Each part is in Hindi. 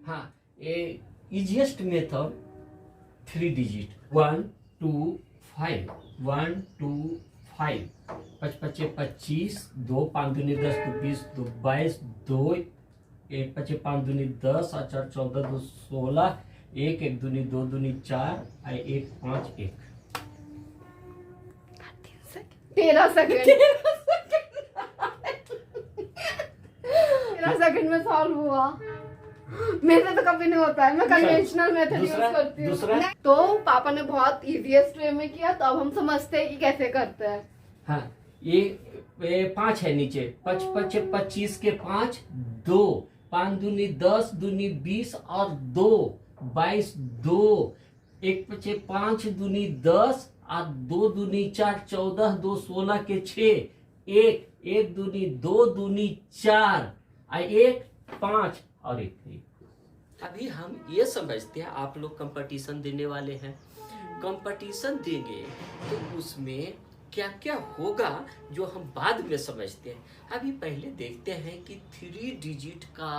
हाँ, ये इजिएस्ट मेथड 3 डिजिट 1 2 5 1 2 5 5 पचे 25 2 5 दूनी 10 2 20 2 22 2 1 पचे 5 दूनी 10 और 4 14 2 16 1 1 दूनी 2 दूनी 4 और 1 5 1 13 सेकंड 13 सेकंड में सॉल्व हुआ। मेरे तो कभी नहीं होता है, मैं कन्वेंशनल मेथड यूज करती हूँ। तो पापा ने बहुत इजीएस्ट वे में किया, तो अब हम समझते हैं कि कैसे करते हैं। हाँ, ये 5 है नीचे, 5 पचे 25 के 5 2 5 दूनी 10 दूनी 20 और 2 22 2 1 पचे 5 दूनी 10 और 2 दूनी 4 14 2 16 के 6 1 दूनी 2 दूनी 4 और 1 5 और 1 अभी हम ये समझते हैं, आप लोग कंपटीशन देने वाले हैं, कंपटीशन देंगे तो उसमें क्या क्या होगा जो हम बाद में समझते हैं। अभी पहले देखते हैं कि 3 डिजिट का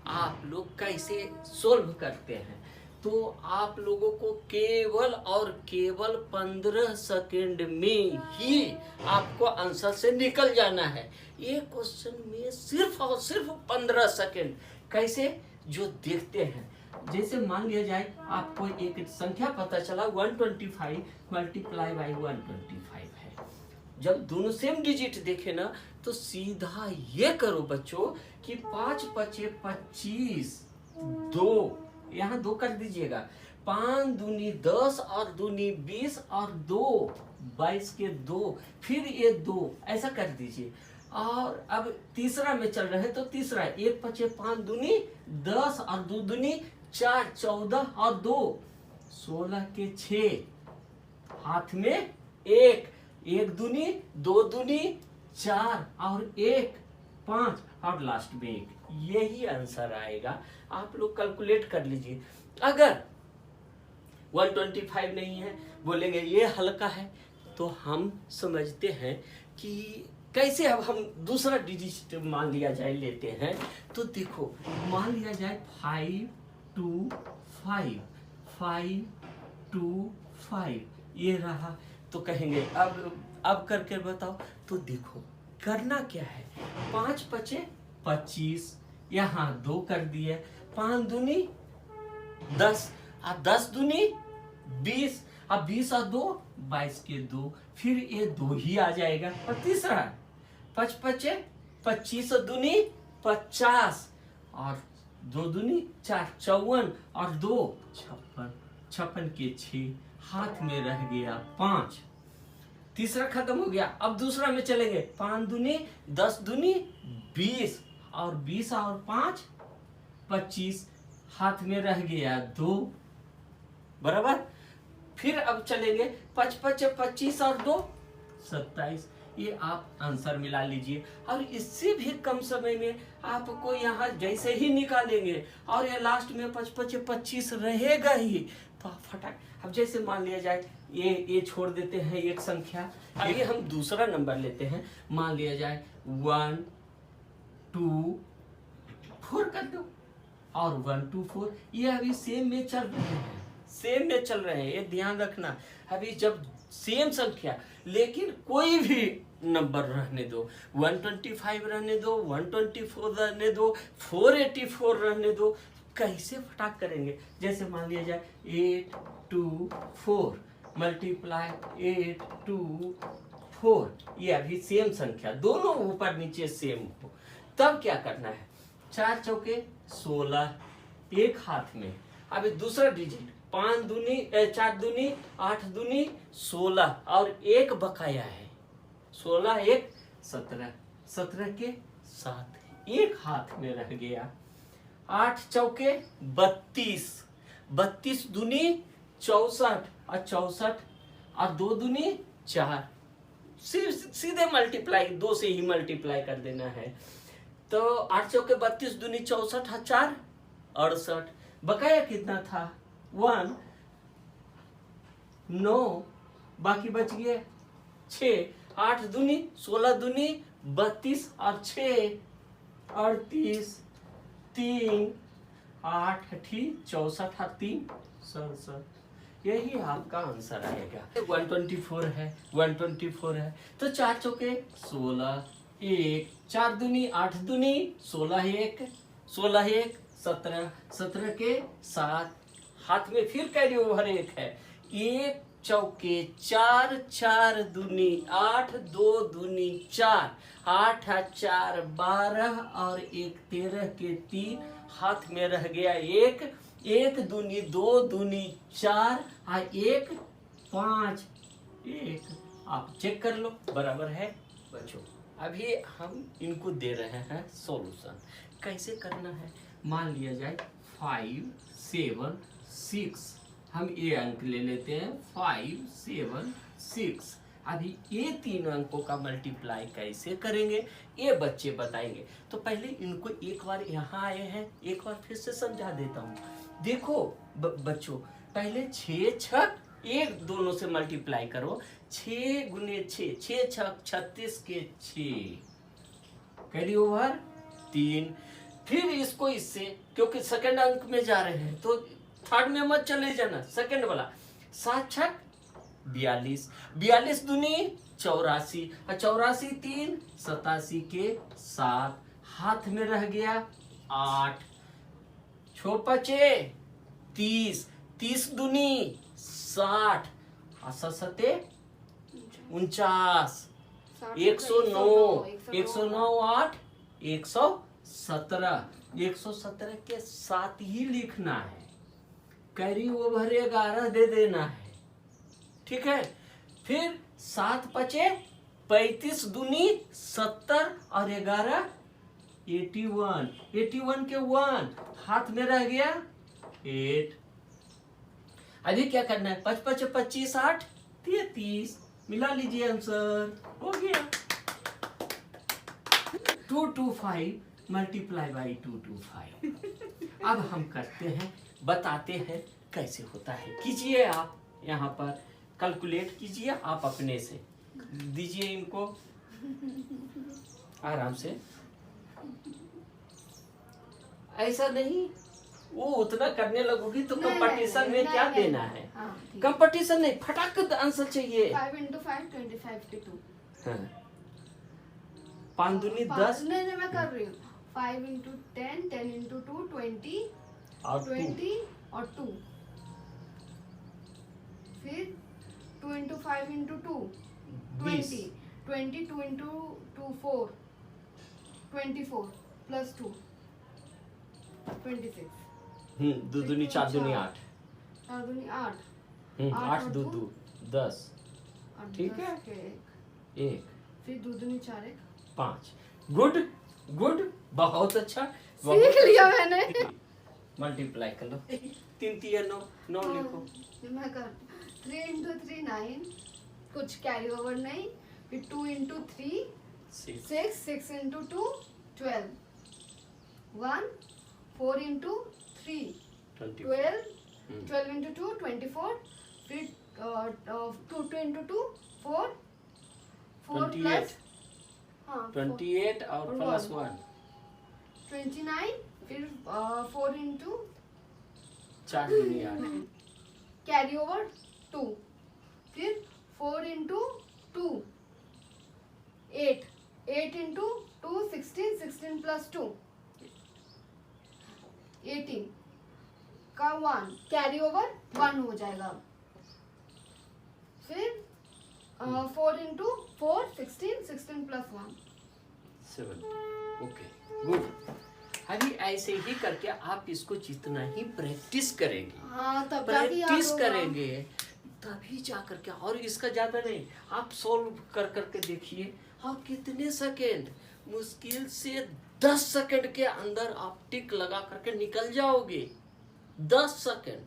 आप लोग कैसे सोल्व करते हैं। तो आप लोगों को केवल और केवल 15 सेकंड में ही आपको आंसर से निकल जाना है। ये क्वेश्चन में सिर्फ और सिर्फ 15 सेकंड। कैसे, जो देखते हैं, जैसे मान लिया जाए आपको एक संख्या पता चला 125 मल्टीप्लाई बाई 125 है। जब दोनों सेम डिजिट देखे ना तो सीधा ये करो बच्चों कि 5 पचे 25 2 यहाँ 2 कर दीजिएगा, 5 दूनी 10 और दूनी 20 और 2 22 के 2 फिर ये 2 ऐसा कर दीजिए। और अब तीसरा में चल रहे हैं तो तीसरा 1 पचे 5 दूनी 10 और 2 दूनी 4 14 और 2 16 के 6 हाथ में 1 दूनी 2 दूनी 4 और 1 5 और लास्ट में 1। यही आंसर आएगा। आप लोग कैलकुलेट कर लीजिए। अगर 125 नहीं है, बोलेंगे ये हल्का है, तो हम समझते हैं कि कैसे। अब हम दूसरा डिजिट मान लिया जाए लेते हैं, तो देखो मान लिया जाए 5 2 5 5 2 5 ये रहा। तो कहेंगे अब करके बताओ। तो देखो करना क्या है, 5 पचे 25 यहाँ 2 कर दिए, 5 दूनी 10 और 10 दूनी 20 अब 20 और 2 22 के 2 फिर ये 2 ही आ जाएगा। और तीसरा 5 पचे 25 दूनी 50 और 2 दूनी 4 54 और 2 56 56 के 6 हाथ में रह गया 5। तीसरा खत्म हो गया। अब दूसरा में चलेंगे, 5 दूनी 10 दूनी 20 और 20 और 5 25 हाथ में रह गया 2 बराबर। फिर अब चलेंगे 5 पचे 25 और 2 27। ये आप आंसर मिला लीजिए। और इससे भी कम समय में आपको यहाँ जैसे ही निकालेंगे और ये लास्ट में 5 पचे 25 रहेगा ही, तो आप फटाक। अब जैसे मान लिया जाए ये छोड़ देते हैं एक संख्या। अभी हम दूसरा नंबर लेते हैं, मान लिया जाए 1 2 4 कर दो और 1 2 4। ये अभी सेम में चल रहे हैं, सेम में चल रहे हैं, ये ध्यान रखना। अभी जब सेम संख्या, लेकिन कोई भी नंबर रहने दो, 125 रहने दो, 124 रहने दो, 484 रहने दो, कैसे फटाक करेंगे। जैसे मान लिया जाए 8 2 4 मल्टीप्लाई 8 2 4, ये अभी सेम संख्या, दोनों ऊपर नीचे सेम हो। तब क्या करना है, 4 चौके 16 एक हाथ में। अभी दूसरा डिजिट 5 दूनी 4 दूनी 8 दूनी 16 और 1 बकाया है, 16 1 17 17 के 7 एक हाथ में रह गया। 8 चौके 32 32 दूनी 64 और 64 और 2 दूनी 4, सीधे मल्टीप्लाई 2 से ही मल्टीप्लाई कर देना है। तो 8 चौके 32 दूनी 64 और 4 68। बकाया कितना था 1 9, बाकी बच गए 6। 8 दूनी 16 दूनी 32 और 6 38 3 8 अठी 64 3 सर यही आपका आंसर आएगा। 124 है, 124 है तो 4 चौके 16, 1 4 दूनी 8 दूनी 16 1 16 1 17 17 के 7 हाथ में फिर कैरी ओवर 1 है। 1 चौके 4 4 दूनी 8 2 दूनी 4 8 4 12 और 1 13 के 3 हाथ में रह गया 1 1 दूनी 2 दूनी 4 और 1 5 1 आप चेक कर लो बराबर है बच्चों। अभी हम इनको दे रहे हैं सॉल्यूशन कैसे करना है। मान लिया जाए 5 7 6 हम ये अंक ले लेते हैं 5 7 6। अभी ये 3 अंकों का मल्टीप्लाई कैसे करेंगे ये बच्चे बताएंगे। तो पहले इनको एक बार यहाँ आए हैं एक बार फिर से समझा देता हूँ। देखो बच्चों पहले 6 छक 1 दोनों से मल्टीप्लाई करो 6 गुने 6 6 छक 36 के 6 कैरी ओवर 3। फिर इसको इससे क्योंकि सेकंड अंक में जा रहे हैं तो थर्ड में मत चले जाना सेकंड वाला 7 छक 42 42 दूनी 84 और 84 3 87 के 7 हाथ में रह गया 8 छो पचे 30 30 दूनी 60 सते 49 109 109 8 117 117 के 7 ही लिखना है कैरी ओवर 11 दे देना है ठीक है। फिर 7 पचे 35 दूनी 70 और 11 81 81 के 1 हाथ में रह गया 8। अभी क्या करना है 5 5 25 8 33 मिला लीजिए आंसर हो गया 225 मल्टीप्लाई बाई 225। अब हम करते हैं बताते हैं कैसे होता है। कीजिए आप यहाँ पर कैलकुलेट कीजिए आप अपने से दीजिए इनको आराम से ऐसा नहीं वो उतना करने लगोगी तो कंपटीशन में क्या देना है। कंपटीशन नहीं फटाक आंसर चाहिए 5 into 5 25 के 2 हाँ। 5 दूनी 10 नहीं मैं कर रही हूँ 5 into 10 10 into 2 20 और 20 और 2 फिर 2 into 5 into 2 20 22 into 2 4 24 plus 2 26 दो दूनी 4 दूनी 8 4 दूनी 8 8 2 2 10 ठीक है एक फिर 2 दूनी 4 1 5 गुड गुड बहुत अच्छा सीख लिया मैंने मल्टीप्लाई कर लो 3 3 9 9 लिखो मैं कर 3 into 3 9 कुछ कैरी ओवर नहीं फिर 2 into 3 6 6 into 2 12 1 4 into 3 12 12 into 2 24 फिर 2 into 2 4 4 plus 28 और प्लस 1 29 फिर 4 into 4 दूनी 8 कैरी ओवर 2 फिर 4 into 2 8 8 into 2 16 16 plus 2 18 का 1 कैरी ओवर 1 हो जाएगा। फिर 4 into 4 16 16 plus 1 7 ओके गुड। अभी ऐसे ही करके आप इसको जितना ही प्रैक्टिस करेंगे हाँ तब प्रैक्टिस करेंगे तभी जा करके और इसका ज्यादा नहीं आप सोल्व कर करके देखिए आप कितने सेकेंड मुश्किल से 10 सेकेंड के अंदर आप टिक लगा करके निकल जाओगे 10 सेकेंड।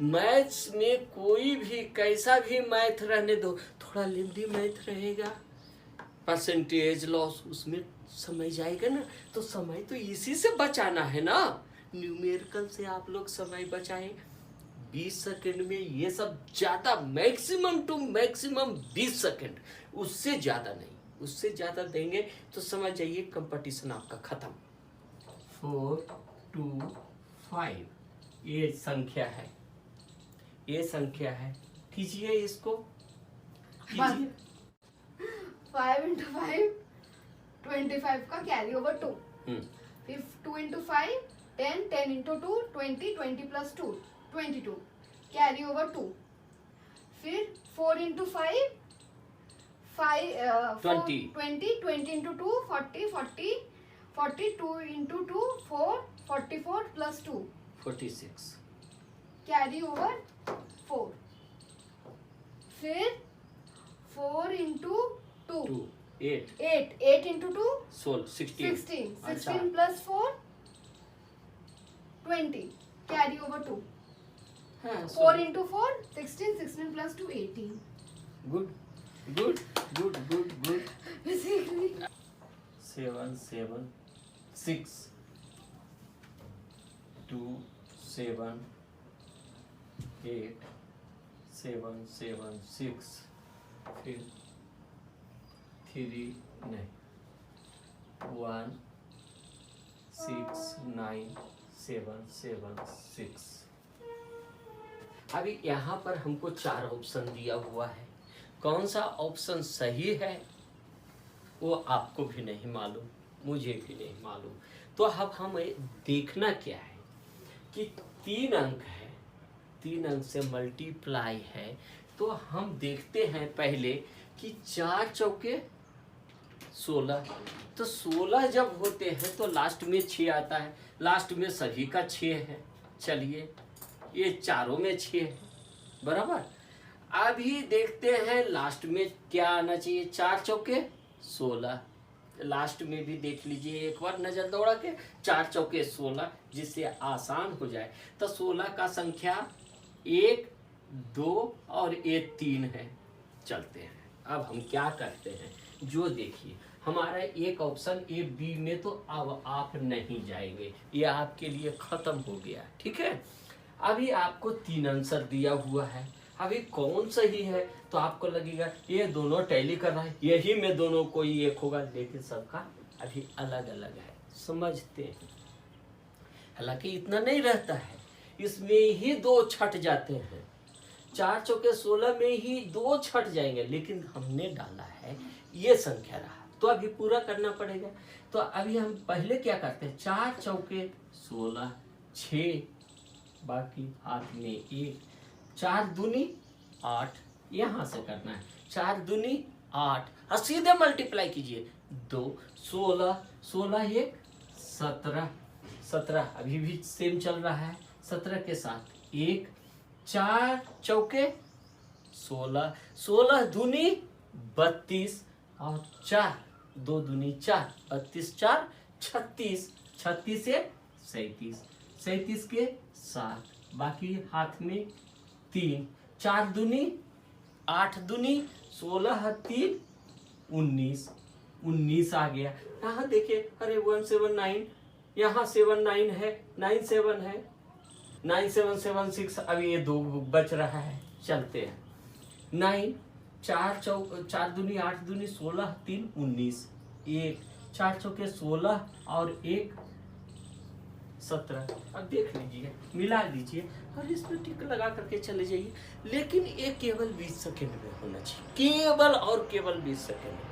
मैथ्स में कोई भी कैसा भी मैथ रहने दो थोड़ा लेंदी मैथ रहेगा परसेंटेज लॉस उसमें समय जाएगा ना तो समय तो इसी से बचाना है ना। न्यूमेरिकल से आप लोग समय बचाएं 20 सेकंड में ये सब ज्यादा मैक्सिमम टू मैक्सिमम 20 सेकंड उससे ज्यादा नहीं उससे ज्यादा देंगे तो समझ जाइए कंपटीशन आपका खत्म। 4 2 5 ये संख्या है, ये संख्या है। कीजिए इसको, कीजिए। 5 × 5 25 का कैरी ओवर 2, फिर 2 × 5 10, 10 × 2 20, 20 + 2 22 कैरी ओवर 2, फिर 4 × 5 20, 20 × 2 40, 40 42 × 2 4 44 + 2 46 कैरी ओवर 4, फिर 4 × 2 8 8 8 × 2 16 16 + 4 20 carry over 2, 4 × 4 16 16 + 2 18 good good good good good. basically 7 7 6 2 7 8 7 7 6 फिर 3 नहीं 1 6 9 7 7 6। अभी यहाँ पर हमको 4 ऑप्शन दिया हुआ है, कौन सा ऑप्शन सही है वो आपको भी नहीं मालूम, मुझे भी नहीं मालूम। तो अब हमें देखना क्या है कि 3 अंक है, 3 अंक से मल्टीप्लाई है, तो हम देखते हैं पहले कि 4 चौके 16, तो 16 जब होते हैं तो लास्ट में 6 आता है, लास्ट में सभी का 6 है। चलिए ये चारों में 6 है, बराबर। अभी देखते हैं लास्ट में क्या आना चाहिए, 4 चौके 16, लास्ट में भी देख लीजिए एक बार नजर दौड़ा के, 4 चौके 16, जिससे आसान हो जाए। तो 16 का संख्या 1 2 और ये 3 है। चलते हैं, अब हम क्या करते हैं, जो देखिए हमारा एक ऑप्शन ए बी में तो अब आप नहीं जाएंगे, ये आपके लिए खत्म हो गया, ठीक है। अभी आपको 3 आंसर दिया हुआ है, अभी कौन सही है तो आपको लगेगा ये दोनों टैली कर रहा है, यही में दोनों कोई एक होगा, लेकिन सबका अभी अलग अलग है, समझते हैं। हालांकि इतना नहीं रहता है, इसमें ही 2 छट जाते हैं, 4 चौके 16 में ही 2 छट जाएंगे, लेकिन हमने डाला है ये संख्या रहा, तो अभी पूरा करना पड़ेगा। तो अभी हम पहले क्या करते हैं, 4 चौके 16 6, बाकी हाथ में 1, 4 दूनी 8, यहाँ से करना है, 4 दूनी 8, और सीधे मल्टीप्लाई कीजिए, 2 16 16 1 17 17, अभी भी सेम चल रहा है, 17 के साथ 1, 4 चौके 16 16 दूनी 32 और 4 2 दूनी 4 32 4 36 36 से 37 37 के 7, बाकी हाथ में 3, 4 दूनी 8 दूनी 16 3 19 19 आ गया। यहाँ देखिए, अरे 179, यहाँ 79 है, 97 है, 9776, अब ये 2 बच रहा है। चलते हैं, 9 4 दूनी 8 दूनी 16 3 19, 1 4 चौके 16 और 1 17। अब देख लीजिए, मिला लीजिए और इसमें टिक लगा करके चले जाइए, लेकिन ये केवल 20 सेकंड में होना चाहिए, केवल और केवल 20 सेकंड।